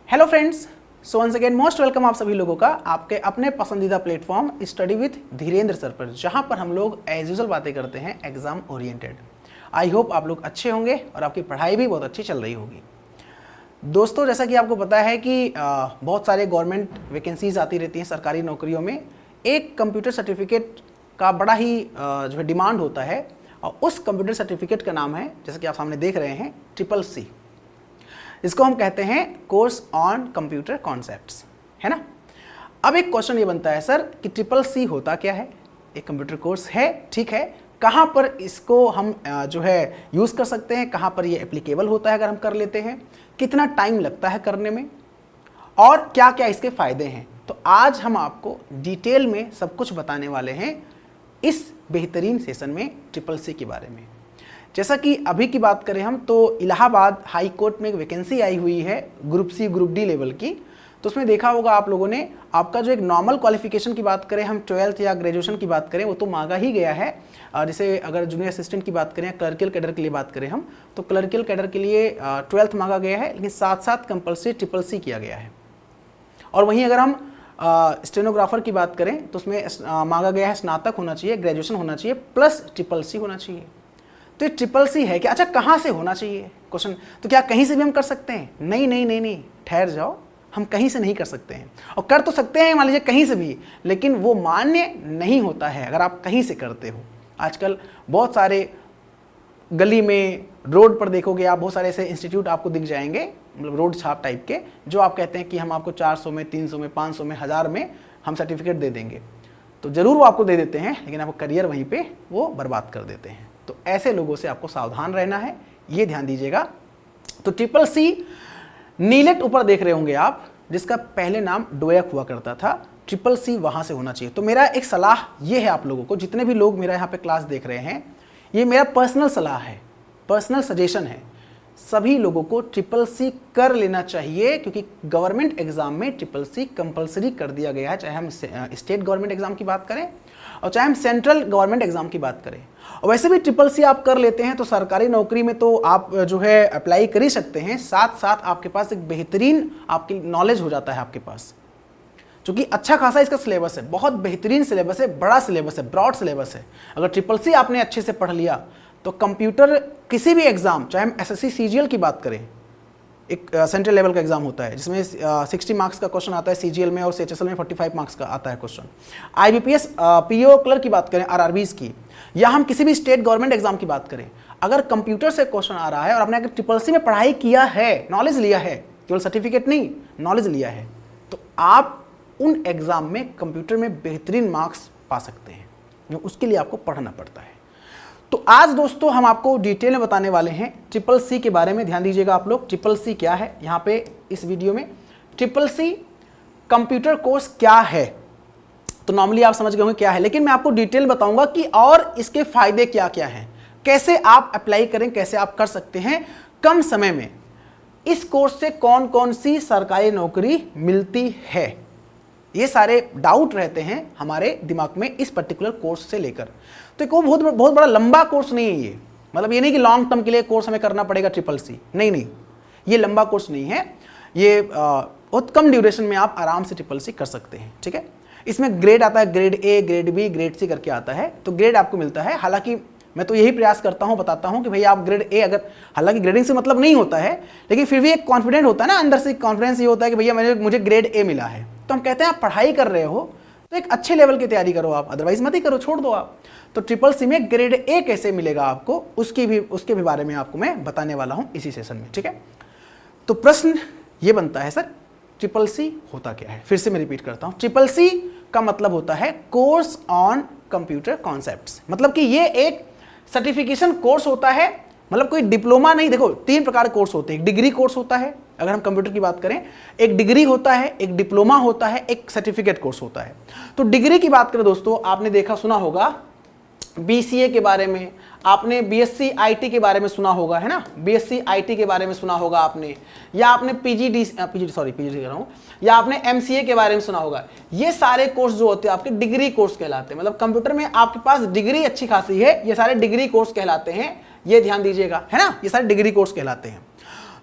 Hello friends, so once again most welcome आप सभी लोगों का आपके अपने पसंदीदा platform study with Dhirendra sir पर, जहां पर हम लोग एज यूजुअल बातें करते हैं एग्जाम ओरिएंटेड। आई होप आप लोग अच्छे होंगे और आपकी पढ़ाई भी बहुत अच्छी चल रही होगी। दोस्तों, जैसा कि आपको पता है कि बहुत सारे गवर्नमेंट वैकेंसीज आती रहती हैं सरकारी नौकरियों में। एक कंप्यूटर सर्टिफिकेट का बड़ा ही जो है डिमांड होता है और उस कंप्यूटर सर्टिफिकेट का नाम है, जैसा कि आप सामने देख रहे हैं, CCC। इसको हम कहते हैं कोर्स ऑन कंप्यूटर कॉन्सेप्ट्स, है ना। अब एक क्वेश्चन ये बनता है सर कि CCC होता क्या है। एक कंप्यूटर कोर्स है, ठीक है, कहाँ पर इसको हम जो है यूज़ कर सकते हैं, कहाँ पर ये एप्लीकेबल होता है अगर हम कर लेते हैं, कितना टाइम लगता है करने में और क्या क्या इसके फ़ायदे हैं। तो आज हम आपको डिटेल में सब कुछ बताने वाले हैं इस बेहतरीन सेशन में CCC के बारे में। जैसा कि अभी की बात करें हम, तो इलाहाबाद हाई कोर्ट में एक वैकेंसी आई हुई है group C group D level की। तो उसमें देखा होगा आप लोगों ने, आपका जो एक नॉर्मल क्वालिफिकेशन की बात करें, हम 12th या ग्रेजुएशन की बात करें, वो तो मांगा ही गया है। जैसे अगर जूनियर असिस्टेंट की बात करें, क्लर्कियल कैडर के लिए बात करें हम, तो क्लर्कियल कैडर के लिए 12th मांगा गया है, लेकिन साथ साथ कंपल्सरी CCC किया गया है। और वहीं अगर हम स्टेनोग्राफर की बात करें तो उसमें मांगा गया है स्नातक होना चाहिए, ग्रेजुएशन होना चाहिए, प्लस CCC होना चाहिए। तो ये CCC है कि अच्छा कहाँ से होना चाहिए क्वेश्चन, तो क्या कहीं से भी हम कर सकते हैं? नहीं नहीं नहीं नहीं, ठहर जाओ, हम कहीं से नहीं कर सकते हैं। और कर तो सकते हैं मान लीजिए कहीं से भी, लेकिन वो मान्य नहीं होता है अगर आप कहीं से करते हो। आजकल बहुत सारे गली में, रोड पर देखोगे आप, बहुत सारे ऐसे इंस्टीट्यूट आपको दिख जाएंगे, मतलब रोड छाप टाइप के, जो आप कहते हैं कि हम आपको 400 में, 300 में, 500 में, 1000 में हम सर्टिफिकेट दे देंगे। तो ज़रूर वो आपको दे देते हैं, लेकिन आपको करियर वहीं पे वो बर्बाद कर देते हैं। तो ऐसे लोगों से आपको सावधान रहना है, ये ध्यान दीजिएगा। तो CCC नीलेट ऊपर देख रहे होंगे आप, जिसका पहले नाम डोयक हुआ करता था, CCC वहाँ से होना चाहिए। तो मेरा एक सलाह ये है आप लोगों को, जितने भी लोग मेरा यहाँ पे क्लास देख रहे हैं, ये मेरा पर्सनल सलाह है, पर्सनल सजेशन है, सभी लोगों को CCC कर लेना चाहिए, क्योंकि गवर्नमेंट एग्जाम में CCC कंपलसरी कर दिया गया है, चाहे हम स्टेट गवर्नमेंट एग्जाम की बात करें और चाहे हम सेंट्रल गवर्नमेंट एग्जाम की बात करें। और वैसे भी CCC आप कर लेते हैं तो सरकारी नौकरी में तो आप जो है अप्लाई कर ही सकते हैं, साथ साथ आपके पास एक बेहतरीन आपकी नॉलेज हो जाता है आपके पास, क्योंकि अच्छा खासा इसका सिलेबस है, बहुत बेहतरीन सिलेबस है, बड़ा सिलेबस है, ब्रॉड सिलेबस है। अगर CCC आपने अच्छे से पढ़ लिया तो कंप्यूटर किसी भी एग्जाम, चाहे हम SSC CGL की बात करें, एक सेंट्रल लेवल का एग्जाम होता है जिसमें 60 मार्क्स का क्वेश्चन आता है CGL में, और CHSL में 45 मार्क्स का आता है क्वेश्चन। IBPS PO क्लर्क की बात करें, RRBs की, या हम किसी भी स्टेट गवर्नमेंट एग्जाम की बात करें, अगर कंप्यूटर से क्वेश्चन आ रहा है और आपने अगर CCC में पढ़ाई किया है, नॉलेज लिया है, केवल सर्टिफिकेट नहीं, नॉलेज लिया है, तो आप उन एग्जाम में कंप्यूटर में बेहतरीन मार्क्स पा सकते हैं, जो उसके लिए आपको पढ़ना पड़ता है। तो आज दोस्तों हम आपको डिटेल में बताने वाले हैं CCC के बारे में। ध्यान दीजिएगा आप लोग, CCC क्या है यहाँ पे इस वीडियो में। CCC कंप्यूटर कोर्स क्या है, तो नॉर्मली आप समझ गए होंगे क्या है, लेकिन मैं आपको डिटेल बताऊंगा कि और इसके फायदे क्या क्या हैं, कैसे आप अप्लाई करें, कैसे आप कर सकते हैं कम समय में। इस कोर्स से कौन कौन सी सरकारी नौकरी मिलती है, ये सारे डाउट रहते हैं हमारे दिमाग में इस पर्टिकुलर कोर्स से लेकर। तो एक वो बहुत बड़ा लंबा कोर्स नहीं है ये, मतलब ये नहीं कि लॉन्ग टर्म के लिए कोर्स हमें करना पड़ेगा CCC, नहीं नहीं, ये लंबा कोर्स नहीं है, ये बहुत कम ड्यूरेशन में आप आराम से CCC कर सकते हैं, ठीक है। इसमें ग्रेड आता है, grade A, grade B, grade C करके आता है, तो ग्रेड आपको मिलता है। हालांकि मैं तो यही प्रयास करता हूँ, बताता हूँ कि भैया आप ग्रेड A, अगर हालांकि ग्रेडिंग से मतलब नहीं होता है, लेकिन फिर भी एक कॉन्फिडेंट होता है ना, अंदर से कॉन्फिडेंस ये होता है कि भैया मुझे ग्रेड A मिला है। तो हम कहते हैं आप पढ़ाई कर रहे हो तो एक अच्छे लेवल की तैयारी करो आप, अदरवाइज मत ही करो, छोड़ दो आप। तो CCC में ग्रेड A कैसे मिलेगा आपको, उसके भी बारे में आपको मैं बताने वाला हूँ इसी सेशन में, ठीक है। तो प्रश्न ये बनता है सर CCC होता क्या है। फिर से मैं रिपीट करता हूँ, CCC का मतलब होता है कोर्स ऑन कंप्यूटर कॉन्सेप्ट्स, मतलब कि ये एक सर्टिफिकेशन कोर्स होता है, मतलब कोई डिप्लोमा नहीं। देखो 3 प्रकार के कोर्स होते हैं, एक डिग्री कोर्स होता है अगर हम कंप्यूटर की बात करें, एक डिग्री होता है, एक डिप्लोमा होता है, एक सर्टिफिकेट कोर्स होता है। तो डिग्री की बात करें दोस्तों, आपने देखा सुना होगा BCA के बारे में, आपने BSc IT के बारे में सुना होगा, है ना, BSc IT के बारे में सुना होगा आपने, या आपने PGD कह रहा हूँ, या आपने MCA के बारे में सुना होगा। ये सारे कोर्स जो होते हैं आपके डिग्री कोर्स कहलाते हैं, मतलब कंप्यूटर में आपके पास डिग्री अच्छी खासी है, ये सारे डिग्री कोर्स कहलाते हैं, ये ध्यान दीजिएगा, है ना, ये सारे डिग्री कोर्स कहलाते हैं।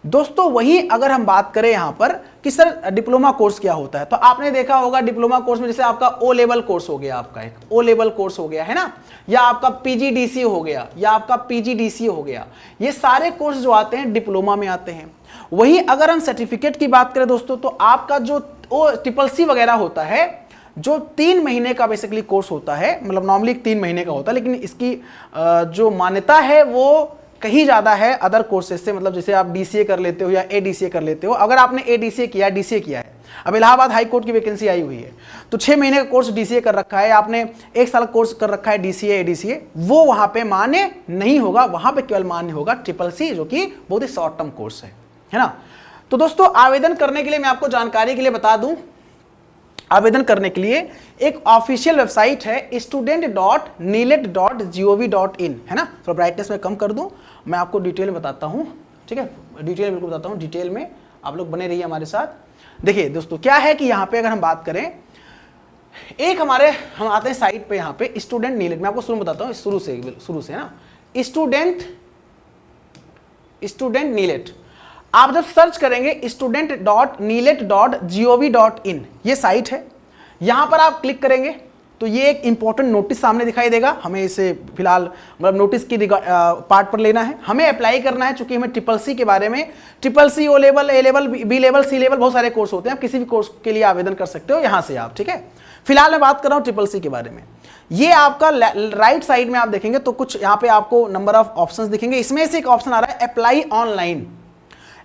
दोस्तों वही अगर हम बात करें यहां पर कि सर डिप्लोमा कोर्स क्या होता है, तो आपने देखा होगा डिप्लोमा कोर्स में जैसे आपका ओ लेवल कोर्स हो गया, आपका एक ओ लेवल कोर्स हो गया है ना, या आपका पीजीडीसी हो गया, या आपका पीजीडीसी हो गया, ये सारे कोर्स जो आते हैं डिप्लोमा में आते हैं। वही अगर हम सर्टिफिकेट की बात करें दोस्तों, तो आपका जो ट्रिपल सी वगैरह होता है, जो 3 महीने का बेसिकली कोर्स होता है, मतलब नॉर्मली 3 महीने का होता है, लेकिन इसकी जो मान्यता है वो कहीं ज़्यादा है अदर कोर्सेज से। मतलब जैसे आप डीसीए कर लेते हो या एडीसीए कर लेते हो। अगर आपने एडीसीए किया, डीसीए किया है, अब इलाहाबाद हाई कोर्ट की वैकेंसी आई हुई है, तो 6 महीने का कोर्स डीसीए कर रखा है, आपने 1 साल कोर्स कर रखा है डीसीए एडीसीए, वो वहां पे मान्य नहीं होगा। वहां पे केवल मान्य होगा ट्रिपल सी, जो कि बहुत ही शॉर्ट टर्म कोर्स है ना। तो दोस्तों आवेदन करने के लिए मैं आपको जानकारी के लिए बता दूं, आवेदन करने के लिए एक ऑफिशियल वेबसाइट है student.nilet.gov.in, है ना। थोड़ा ब्राइटनेस में कम कर दूं, मैं आपको डिटेल में बताता हूं, ठीक है, डिटेल बिल्कुल बताता हूं, डिटेल में आप लोग बने रहिए हमारे साथ। देखिए दोस्तों क्या है कि यहाँ पे अगर हम बात करें, एक हम आते हैं साइट पे, यहाँ पे स्टूडेंट नीलेट, मैं आपको शुरू बताता हूँ शुरू से है ना। स्टूडेंट नीलेट, आप जब सर्च करेंगे student.nilet.gov.in, ये साइट है, यहां पर आप क्लिक करेंगे तो ये एक इंपॉर्टेंट नोटिस सामने दिखाई देगा। हमें इसे फिलहाल मतलब नोटिस की पार्ट पर लेना है, हमें अप्लाई करना है, चूंकि हमें ट्रिपल सी के बारे में, triple C, O level, A level, B level, C level, बहुत सारे कोर्स होते हैं, आप किसी भी कोर्स के लिए आवेदन कर सकते हो यहां से आप, ठीक है। फिलहाल मैं बात कर रहा हूं ट्रिपल सी के बारे में। ये आपका राइट साइड में आप देखेंगे तो कुछ यहाँ पे आपको नंबर ऑफ ऑप्शंस दिखेंगे, इसमें से एक ऑप्शन आ रहा है अप्लाई ऑनलाइन।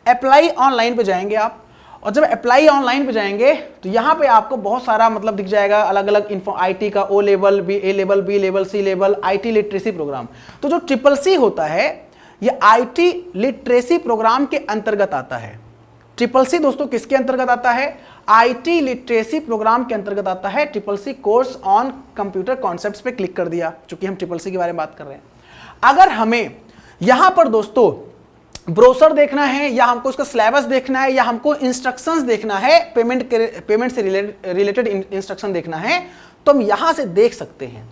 अप्लाई ऑनलाइन पे जाएंगे आप, और जब अप्लाई ऑनलाइन पे जाएंगे तो यहाँ पे आपको बहुत सारा मतलब दिख जाएगा, अलग अलग इन्फो, आईटी का O level, A level, B level, C level, IT literacy program. तो जो ट्रिपल सी होता है ये आईटी लिटरेसी प्रोग्राम के अंतर्गत आता है। ट्रिपल सी दोस्तों किसके अंतर्गत आता है? आईटी लिटरेसी प्रोग्राम के अंतर्गत आता है। Triple C course on computer concepts पे क्लिक कर दिया, चूंकि हम ट्रिपल सी के बारे में बात कर रहे हैं। अगर हमें यहां पर दोस्तों ब्रोशर देखना है, या हमको उसका सिलेबस देखना है, या हमको इंस्ट्रक्शंस देखना है, पेमेंट से रिलेटेड इंस्ट्रक्शन देखना है, तो हम यहां से देख सकते हैं।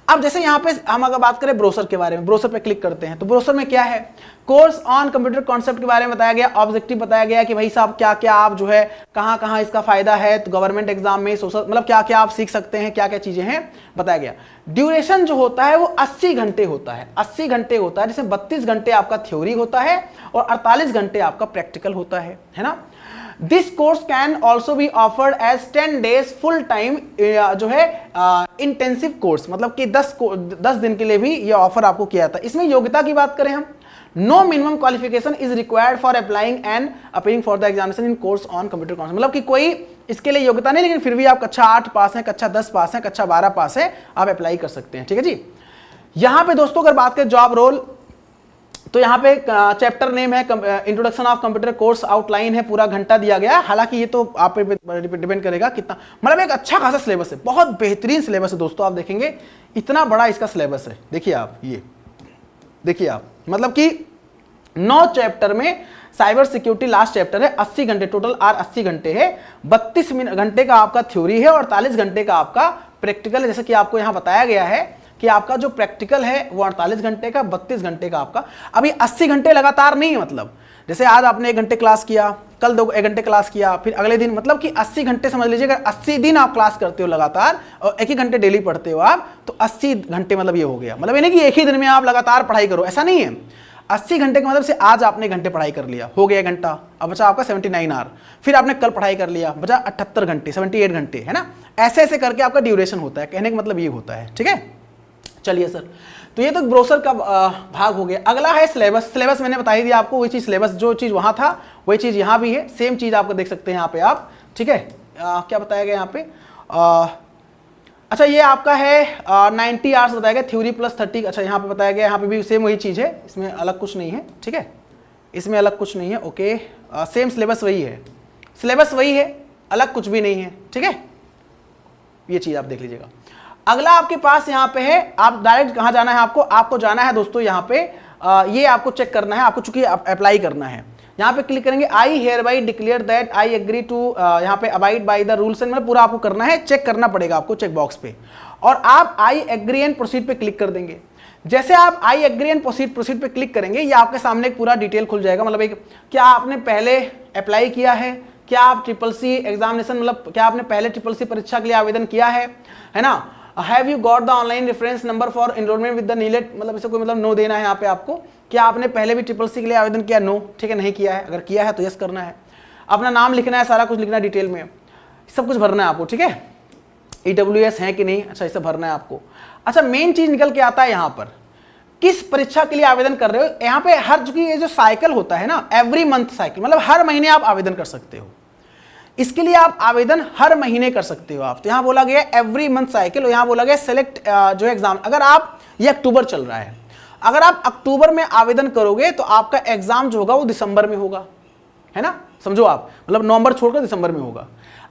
अब जैसे यहां पे हम अगर बात करें ब्रोशर के बारे में, ब्रोशर पे क्लिक करते हैं तो ब्रोशर में क्या है, कोर्स ऑन कंप्यूटर कॉन्सेप्ट के बारे में बताया गया, ऑब्जेक्टिव बताया गया कि भाई साहब क्या क्या आप जो है कहां कहां इसका फायदा है, तो गवर्नमेंट एग्जाम में, सोशल, मतलब क्या क्या आप सीख सकते हैं, क्या क्या चीजें हैं बताया गया। ड्यूरेशन जो होता है वो 80 घंटे होता है, 80 घंटे होता है, जिसमें 32 घंटे आपका थ्योरी होता है और 48 घंटे आपका प्रैक्टिकल होता है ना। This course can also be offered as 10 days full time जो है इंटेंसिव कोर्स, मतलब कि 10 दिन के लिए भी ये ऑफर आपको किया था। इसमें योग्यता की बात करें हम, no minimum qualification is required for applying and appearing for the examination in course on computer concept, मतलब कि कोई इसके लिए योग्यता नहीं, लेकिन फिर भी आप कक्षा 8 पास है, कक्षा 10 पास है, कक्षा 12 पास है, आप अप्लाई कर सकते हैं, ठीक है जी। यहां पे दोस्तों अगर बात करें जॉब रोल, तो यहाँ पे चैप्टर नेम है introduction of computer course outline है, पूरा घंटा दिया गया है। हालांकि ये तो आप पे डिपेंड करेगा कितना, मतलब एक अच्छा खासा सिलेबस है, बहुत बेहतरीन सिलेबस है दोस्तों। आप देखेंगे इतना बड़ा इसका सिलेबस है, देखिए आप, ये देखिए आप, मतलब कि 9 चैप्टर में साइबर सिक्योरिटी लास्ट चैप्टर है, 80 घंटे टोटल, 80 घंटे है, 32 घंटे का आपका थ्योरी है और 48 घंटे का आपका प्रैक्टिकल है। जैसे कि आपको यहाँ बताया गया है कि आपका जो प्रैक्टिकल है वो 48 घंटे का, 32 घंटे का आपका। अभी 80 घंटे लगातार नहीं है, मतलब जैसे आज आपने 1 घंटे क्लास किया, कल 1 घंटे क्लास किया, फिर अगले दिन, मतलब कि 80 घंटे समझ लीजिए। अगर 80 दिन आप क्लास करते हो लगातार और 1 घंटे डेली पढ़ते हो आप, तो 80 घंटे मतलब ये हो गया। मतलब ये नहीं कि एक ही दिन में आप लगातार पढ़ाई करो, ऐसा नहीं है। 80 घंटे का मतलब से आज आपने 1 घंटे पढ़ाई कर लिया, हो गया 1 घंटा, अब बचा आपका 79 आवर, फिर आपने कल पढ़ाई कर लिया, बचा 78 घंटे, 78 घंटे, है ना। ऐसे ऐसे करके आपका ड्यूरेशन होता है, कहने का मतलब ये होता है, ठीक है। चलिए सर, तो ये तो ब्रोशर का भाग हो गया। अगला है सिलेबस। सिलेबस मैंने बता ही दिया आपको, वही चीज सिलेबस, जो चीज वहां था वही चीज यहाँ भी है, सेम चीज आपको देख सकते हैं यहाँ पे आप, ठीक है। क्या बताया गया यहाँ पे, अच्छा ये आपका है 90 आवर्स बताया गया, थ्योरी प्लस 30, अच्छा यहाँ पे बताया गया, यहाँ पे भी सेम वही चीज है, इसमें अलग कुछ नहीं है, ठीक है, इसमें अलग कुछ नहीं है, ओके। सेम सिलेबस वही है, सिलेबस वही है, अलग कुछ भी नहीं है, ठीक है। ये चीज आप देख लीजिएगा। अगला आपके पास यहाँ पे है, आप डायरेक्ट कहाँ जाना है आपको जाना है दोस्तों यहाँ पे, ये आपको चेक करना है, आपको चूंकि अप्लाई करना है, यहाँ पे क्लिक करेंगे, I hereby declare that I agree to, यहाँ पे abide by the rules and, मतलब पूरा आपको करना है, चेक करना पड़ेगा आपको चेक बॉक्स पे, और आप आई एग्री एंड प्रोसीड पे क्लिक कर देंगे। जैसे आप आई एग्री एंड प्रोसीड पे क्लिक करेंगे, ये आपके सामने एक पूरा डिटेल खुल जाएगा। मतलब एक, क्या आपने पहले अप्लाई किया है, क्या आप CCC एग्जामिनेशन, मतलब क्या आपने पहले CCC परीक्षा के लिए आवेदन किया है ना। Have you got the online reference number for enrolment with the नीलेट, मतलब इसे कोई मतलब नो देना है यहाँ पे आपको। क्या आपने पहले भी CCC के लिए आवेदन किया, नो, ठीक है, नहीं किया है। अगर किया है तो यस करना है, अपना नाम लिखना है, सारा कुछ लिखना है डिटेल में, सब कुछ भरना है आपको, ठीक है। EWS है कि नहीं, अच्छा, इसे भरना है आपको। अच्छा, मेन चीज निकल के आता है यहाँ पर, किस परीक्षा के लिए आवेदन कर रहे हो। यहाँ पे हर, चूंकि ये जो साइकिल होता है ना, एवरी मंथ साइकिल, मतलब हर महीने आप आवेदन कर सकते हो। इसके लिए आप आवेदन हर महीने कर सकते हो आप। तो यहाँ बोला गया एवरी मंथ साइकिल, और यहाँ बोला गया सेलेक्ट जो एग्जाम, अगर आप, ये अक्टूबर चल रहा है, अगर आप अक्टूबर में आवेदन करोगे तो आपका एग्जाम जो होगा वो दिसंबर में होगा, है ना, समझो आप, मतलब नवंबर छोड़कर दिसंबर में होगा।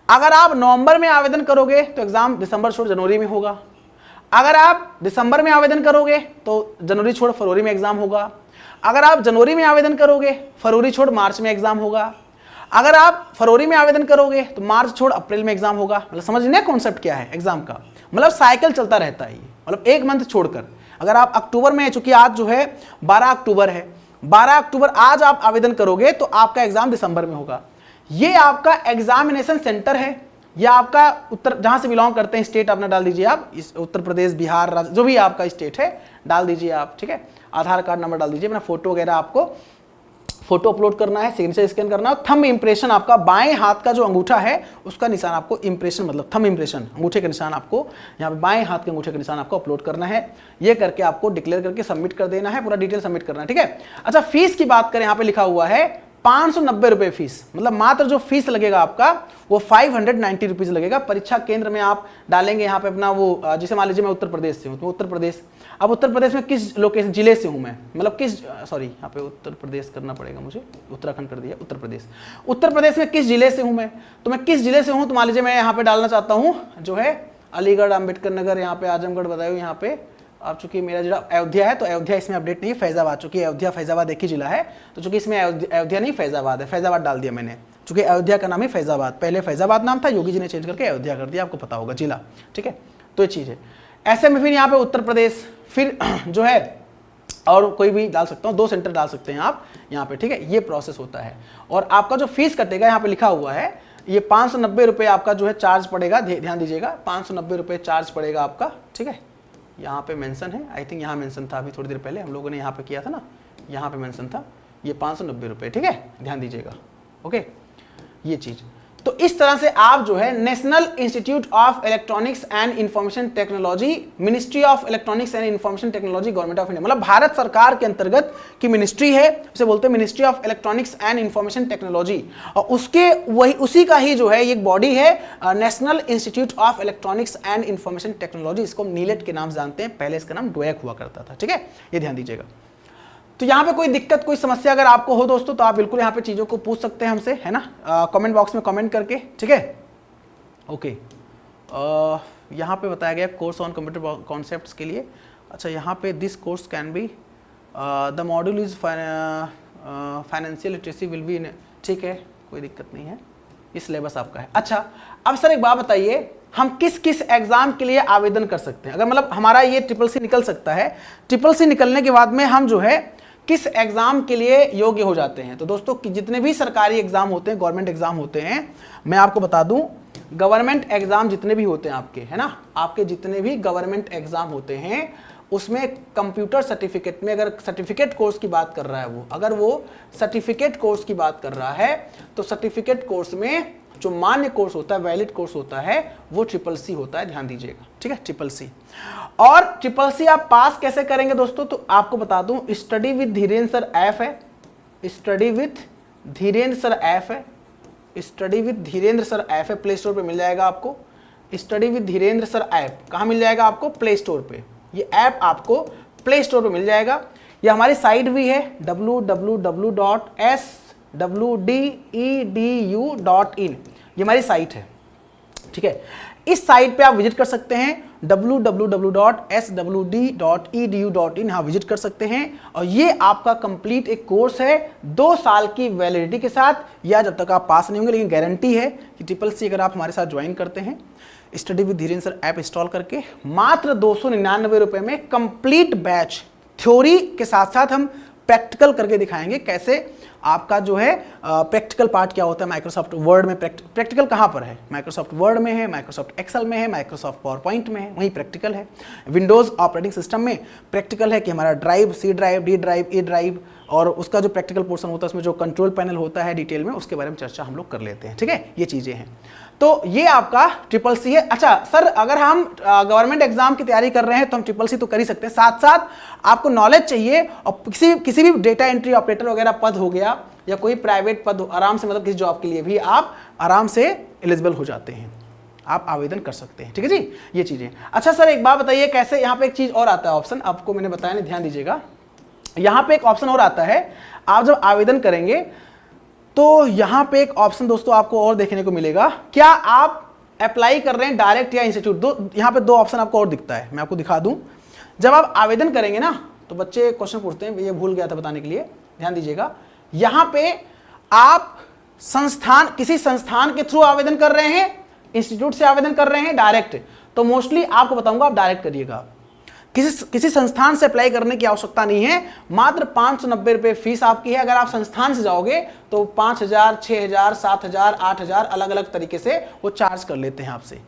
अगर आप नवंबर में आवेदन करोगे तो एग्जाम दिसंबर छोड़ जनवरी में होगा। अगर आप दिसंबर में आवेदन करोगे तो जनवरी छोड़ फरवरी में एग्जाम होगा। अगर आप जनवरी में आवेदन करोगे, फरवरी छोड़ मार्च में एग्जाम होगा। अगर आप फरवरी में आवेदन करोगे तो मार्च छोड़ अप्रैल में एग्जाम होगा। मतलब समझ लें कॉन्सेप्ट क्या है एग्जाम का, मतलब साइकिल चलता रहता है ये, मतलब एक मंथ छोड़कर। अगर आप अक्टूबर में, चूंकि आज जो है 12 अक्टूबर है, 12 अक्टूबर आज आप आवेदन करोगे तो आपका एग्जाम दिसंबर में होगा। ये आपका एग्जामिनेशन सेंटर है, या आपका उत्तर, जहां से बिलोंग करते हैं स्टेट अपना डाल दीजिए आप, इस उत्तर प्रदेश, बिहार, जो भी आपका स्टेट है डाल दीजिए आप, ठीक है। आधार कार्ड नंबर डाल दीजिए, अपना फोटो वगैरह, आपको फोटो अपलोड करना है, सिग्नेचर स्कैन करना है। थंब इंप्रेशन, आपका बाएं हाथ का जो अंगूठा है उसका निशान आपको, इंप्रेशन मतलब थंब इंप्रेशन, अंगूठे का निशान आपको यहाँ पे बाएं हाथ के अंगूठे का निशान आपको अपलोड करना है। ये करके आपको डिक्लेयर करके सबमिट कर देना है, पूरा डिटेल सबमिट करना है, ठीक है। अच्छा, फीस की बात करें, यहाँ पे लिखा हुआ है 590 रुपए फीस, मतलब मात्र जो फीस लगेगा आपका वो 590 रुपीज लगेगा। परीक्षा केंद्र में आप डालेंगे यहाँ पे अपना वो, जैसे मान लीजिए मैं उत्तर प्रदेश से हूँ तो उत्तर प्रदेश, अब उत्तर प्रदेश में किस लोकेशन, जिले से हूँ मैं, मतलब किस, सॉरी यहाँ पे उत्तर प्रदेश करना पड़ेगा मुझे, उत्तराखंड कर दिया, उत्तर प्रदेश। उत्तर प्रदेश में किस जिले से हूँ मैं, तो मैं किस जिले से हूँ, तो मान लीजिए मैं यहाँ पे डालना चाहता हूँ जो है अलीगढ़, अम्बेडकर नगर, यहाँ पे आजमगढ़ बताओ, यहाँ पे अब चूंकि मेरा जिला अयोध्या है तो अयोध्या इसमें अपडेट नहीं है, फैजाबाद, चूंकि अयोध्या फैजाबाद एक ही जिला है, तो चूंकि इसमें अयोध्या नहीं फैजाबाद है, फैजाबाद डाल दिया मैंने, चूंकि अयोध्या का नाम है फैजाबाद, पहले फैजाबाद नाम था, योगी जी ने चेंज करके अयोध्या कर दिया, आपको पता होगा जिला, ठीक है। तो ये चीज़ है। ऐसे में फिर यहाँ पे उत्तर प्रदेश, फिर जो है और कोई भी डाल सकता हूँ, 2 सेंटर डाल सकते हैं आप यहाँ पे, ठीक है। ये प्रोसेस होता है। और आपका जो फीस कटेगा, यहाँ पे लिखा हुआ है, ये 590 रुपये आपका जो है चार्ज पड़ेगा, ध्यान दीजिएगा, 590 रुपये चार्ज पड़ेगा आपका, ठीक है। यहाँ पे मेंशन है, आई थिंक यहाँ मेंशन था, अभी थोड़ी देर पहले हम लोगों ने यहाँ पे किया था ना, यहाँ पे मेंशन था, ये 590 रुपये, ठीक है, ध्यान दीजिएगा, ओके, ये चीज़। तो इस तरह से आप जो है national institute of electronics and information technology, ministry of electronics and information technology, government of India, मतलब भारत सरकार के अंतर्गत की मिनिस्ट्री है, उसे बोलते हैं ministry of electronics and information technology, और उसके वही उसी का ही जो है एक बॉडी है national institute of electronics and information technology, इसको नीलेट के नाम जानते हैं, पहले इसका नाम डोएक हुआ करता था, ठीक है, ये ध्यान दीजिएगा। तो यहाँ पे कोई दिक्कत, कोई समस्या अगर आपको हो दोस्तों, तो आप बिल्कुल यहाँ पे चीज़ों को पूछ सकते हैं हमसे, है ना, कमेंट बॉक्स में कमेंट करके, ठीक है, ओके। यहाँ पे बताया गया कोर्स ऑन कंप्यूटर कॉन्सेप्ट्स के लिए। अच्छा, यहाँ पे this course can be the module is financial literacy will be, ठीक है, कोई दिक्कत नहीं है, ये सिलेबस आपका है। अच्छा, अब सर एक बात बताइए, हम किस किस एग्जाम के लिए आवेदन कर सकते हैं, अगर मतलब हमारा ये CCC निकल सकता है, CCC निकलने के बाद में हम जो है किस एग्जाम के लिए योग्य हो जाते हैं। तो दोस्तों कि जितने भी सरकारी एग्जाम होते हैं, गवर्नमेंट एग्जाम होते हैं, मैं आपको बता दूं, गवर्नमेंट एग्जाम जितने भी होते हैं आपके, है ना, आपके जितने भी गवर्नमेंट एग्जाम होते हैं उसमें कंप्यूटर सर्टिफिकेट में, अगर सर्टिफिकेट कोर्स की बात कर रहा है वो, अगर वो सर्टिफिकेट कोर्स की बात कर रहा है तो सर्टिफिकेट कोर्स में जो मान्य कोर्स होता है, वैलिड कोर्स होता है, वो CCC होता है, ध्यान दीजिएगा, ठीक है, CCC। और CCC आप पास कैसे करेंगे दोस्तों, तो आपको बता दूं, study with Dhirendra sir app है, study with Dhirendra sir app है, study with Dhirendra sir app है, प्ले स्टोर पे मिल जाएगा आपको। Study with Dhirendra sir app कहाँ मिल जाएगा आपको, प्ले स्टोर पे, ये ऐप आपको प्ले स्टोर पे मिल जाएगा। ये हमारी साइट भी है www.swdedu.in, ये हमारी साइट है, ठीक है। इस साइट पे आप विजिट कर सकते हैं, www.swd.edu.in, यहाँ विजिट कर सकते हैं। और ये आपका कंप्लीट एक कोर्स है 2 साल की वैलिडिटी के साथ, या जब तक आप पास नहीं होंगे, लेकिन गारंटी है कि CCC अगर आप हमारे साथ ज्वाइन करते हैं, study with Dhirendra sir app install करके मात्र 299 रुपए में कंप्लीट बैच, थ्योरी के साथ साथ हम प्रैक्टिकल करके दिखाएंगे कैसे आपका जो है प्रैक्टिकल पार्ट क्या होता है माइक्रोसॉफ्ट वर्ड में। प्रैक्टिकल कहाँ पर है? माइक्रोसॉफ्ट वर्ड में है, माइक्रोसॉफ्ट एक्सेल में है, माइक्रोसॉफ्ट पावर पॉइंट में है, वहीं प्रैक्टिकल है। विंडोज़ ऑपरेटिंग सिस्टम में प्रैक्टिकल है कि हमारा drive, C drive, D drive, E drive, और उसका जो प्रैक्टिकल पोर्शन होता है उसमें जो कंट्रोल पैनल होता है डिटेल में, उसके बारे में चर्चा हम लोग कर लेते हैं। ठीक है, ये चीज़ें हैं। तो ये आपका ट्रिपल सी है। अच्छा सर, अगर हम गवर्नमेंट एग्जाम की तैयारी कर रहे हैं तो हम ट्रिपल सी तो कर ही सकते हैं, साथ साथ आपको नॉलेज चाहिए और किसी भी डेटा एंट्री ऑपरेटर वगैरह पद हो गया या कोई प्राइवेट पद आराम से, मतलब किसी जॉब के लिए भी आप आराम से एलिजिबल हो जाते हैं, आप आवेदन कर सकते हैं। ठीक है जी, ये चीज़ें। अच्छा सर, एक बात बताइए कैसे, यहाँ पे एक चीज़ और आता है ऑप्शन, आपको मैंने बताया नहीं, ध्यान दीजिएगा। यहाँ पे एक ऑप्शन और आता है, आप जब आवेदन करेंगे तो यहाँ पे एक ऑप्शन दोस्तों आपको और देखने को मिलेगा, क्या आप अप्लाई कर रहे हैं डायरेक्ट या इंस्टीट्यूट। दो यहाँ पे दो ऑप्शन आपको और दिखता है, मैं आपको दिखा दूं। जब आप आवेदन करेंगे ना तो बच्चे क्वेश्चन पूछते हैं, ये भूल गया था बताने के लिए, ध्यान दीजिएगा। यहाँ पे आप किसी संस्थान के थ्रू आवेदन कर रहे हैं, इंस्टीट्यूट से आवेदन कर रहे हैं डायरेक्ट, तो मोस्टली आपको बताऊंगा आप डायरेक्ट करिएगा। किसी संस्थान से अप्लाई करने की आवश्यकता नहीं है, मात्र 590 रुपये फीस आपकी है। अगर आप संस्थान से जाओगे तो 5000, 6000, 7000, 8000 अलग अलग तरीके से वो चार्ज कर लेते हैं आपसे।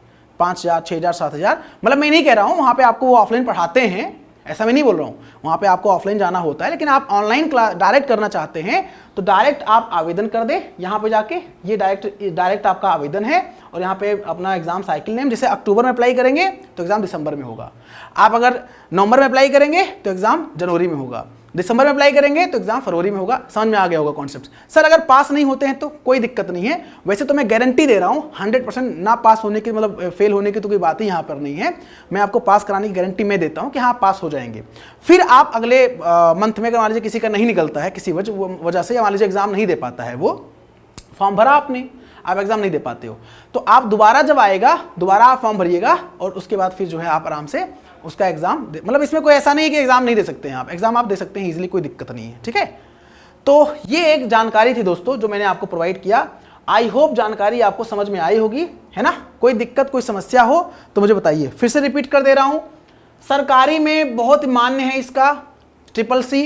5000, 6000, 7000, मतलब मैं नहीं कह रहा हूँ वहाँ पे आपको वो ऑफलाइन पढ़ाते हैं, ऐसा मैं नहीं बोल रहा हूँ, वहाँ पे आपको ऑफलाइन जाना होता है, लेकिन आप ऑनलाइन क्लास डायरेक्ट करना चाहते हैं तो डायरेक्ट आप आवेदन कर दें यहाँ पे जाके। ये डायरेक्ट आपका आवेदन है और यहाँ पे अपना एग्जाम साइकिल नेम, जैसे अक्टूबर में अप्लाई करेंगे तो एग्जाम दिसंबर में होगा, आप अगर नवंबर में अप्लाई करेंगे तो एग्जाम जनवरी में होगा, दिसंबर में अप्लाई करेंगे तो एग्जाम फरवरी में होगा। समझ में आ गया होगा कॉन्सेप्ट। सर अगर पास नहीं होते हैं तो कोई दिक्कत नहीं है, वैसे तो मैं गारंटी दे रहा हूँ 100% ना पास होने की, मतलब फेल होने की तो कोई बात ही यहाँ पर नहीं है। मैं आपको पास कराने की गारंटी मैं देता हूँ कि हाँ पास हो जाएंगे। फिर आप अगले मंथ में, अगर मान लीजिए किसी का नहीं निकलता है किसी वजह से, या मान लीजिए एग्जाम नहीं दे पाता है, वो फॉर्म भरा आपने, आप एग्जाम नहीं दे पाते हो, तो आप दोबारा जब आएगा दोबारा आप फॉर्म भरिएगा और उसके बाद फिर जो है आप आराम से उसका एग्जाम मतलब इसमें कोई ऐसा नहीं है कि एग्जाम नहीं दे सकते हैं, आप एग्जाम आप दे सकते हैं इजीली, कोई दिक्कत नहीं है। ठीक है, तो ये एक जानकारी थी दोस्तों जो मैंने आपको प्रोवाइड किया। आई होप जानकारी आपको समझ में आई होगी, है ना। कोई दिक्कत कोई समस्या हो तो मुझे बताइए। फिर से रिपीट कर दे रहा हूं, सरकारी में बहुत मान्य है इसका triple C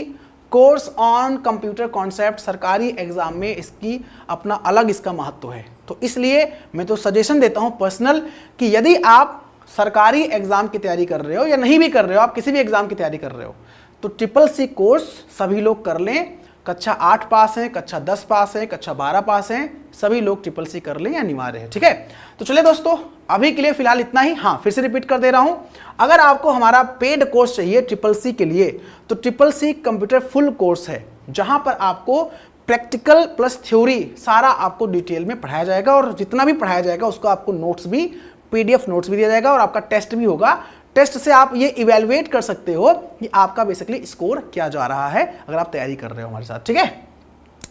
course on computer concept, सरकारी एग्जाम में इसकी अपना अलग इसका महत्व है। तो इसलिए मैं तो सजेशन देता हूं पर्सनल कि यदि आप सरकारी एग्जाम की तैयारी कर रहे हो या नहीं भी कर रहे हो, आप किसी भी एग्जाम की तैयारी कर रहे हो, तो ट्रिपल सी कोर्स सभी लोग कर लें। कक्षा 8 पास है, कक्षा 10 पास है, कक्षा 12 पास है, सभी लोग ट्रिपल सी कर लें, या अनिवार्य है। ठीक है, तो चलिए दोस्तों अभी के लिए फिलहाल इतना ही। हाँ, फिर से रिपीट कर दे रहा हूं, अगर आपको हमारा पेड कोर्स चाहिए ट्रिपल सी के लिए तो triple C computer full course है, जहां पर आपको प्रैक्टिकल प्लस थ्योरी सारा आपको डिटेल में पढ़ाया जाएगा, और जितना भी पढ़ाया जाएगा उसका आपको नोट्स भी, पीडीएफ नोट्स भी दिया जाएगा, और आपका टेस्ट भी होगा। टेस्ट से आप ये इवेलुएट कर सकते हो कि आपका बेसिकली स्कोर क्या जा रहा है, अगर आप तैयारी कर रहे हो हमारे साथ। ठीक है,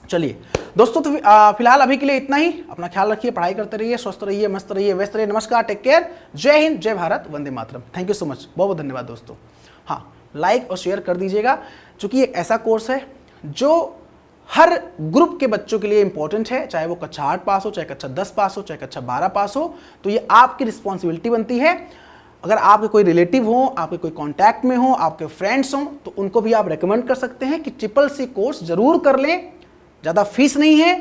चलिए दोस्तों, तो फिलहाल अभी के लिए इतना ही। अपना ख्याल रखिए, पढ़ाई करते रहिए, स्वस्थ रहिए, मस्त रहिए, व्यस्त रहिए। नमस्कार, टेक केयर, जय हिंद, जय Bharat, Vande Mataram. Thank you so much, बहुत बहुत धन्यवाद दोस्तों। हाँ, लाइक और शेयर कर दीजिएगा, क्योंकि ये ऐसा कोर्स है जो हर ग्रुप के बच्चों के लिए इंपॉर्टेंट है, चाहे वो कक्षा 8 पास हो, चाहे कक्षा 10 पास हो, चाहे कक्षा 12 पास हो। तो ये आपकी रिस्पॉन्सिबिलिटी बनती है। अगर आपके कोई रिलेटिव हो, आपके कोई कॉन्टैक्ट में हो, आपके फ्रेंड्स हों, तो उनको भी आप रेकमेंड कर सकते हैं कि ट्रिपल सी कोर्स जरूर कर लें। ज़्यादा फीस नहीं है,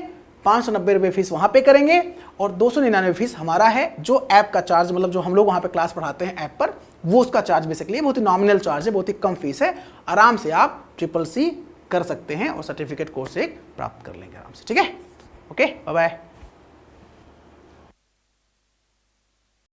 590 रुपये फीस वहाँ पे करेंगे और 299 फीस हमारा है। जो ऐप का चार्ज, मतलब जो हम लोग वहाँ पे क्लास पढ़ाते हैं ऐप पर, वो उसका चार्ज बेसिकली बहुत ही नॉमिनल चार्ज है, बहुत ही कम फीस है। आराम से आप ट्रिपल सी कर सकते हैं और सर्टिफिकेट कोर्स एक प्राप्त कर लेंगे आराम से। ठीक है, ओके, बाय बाय।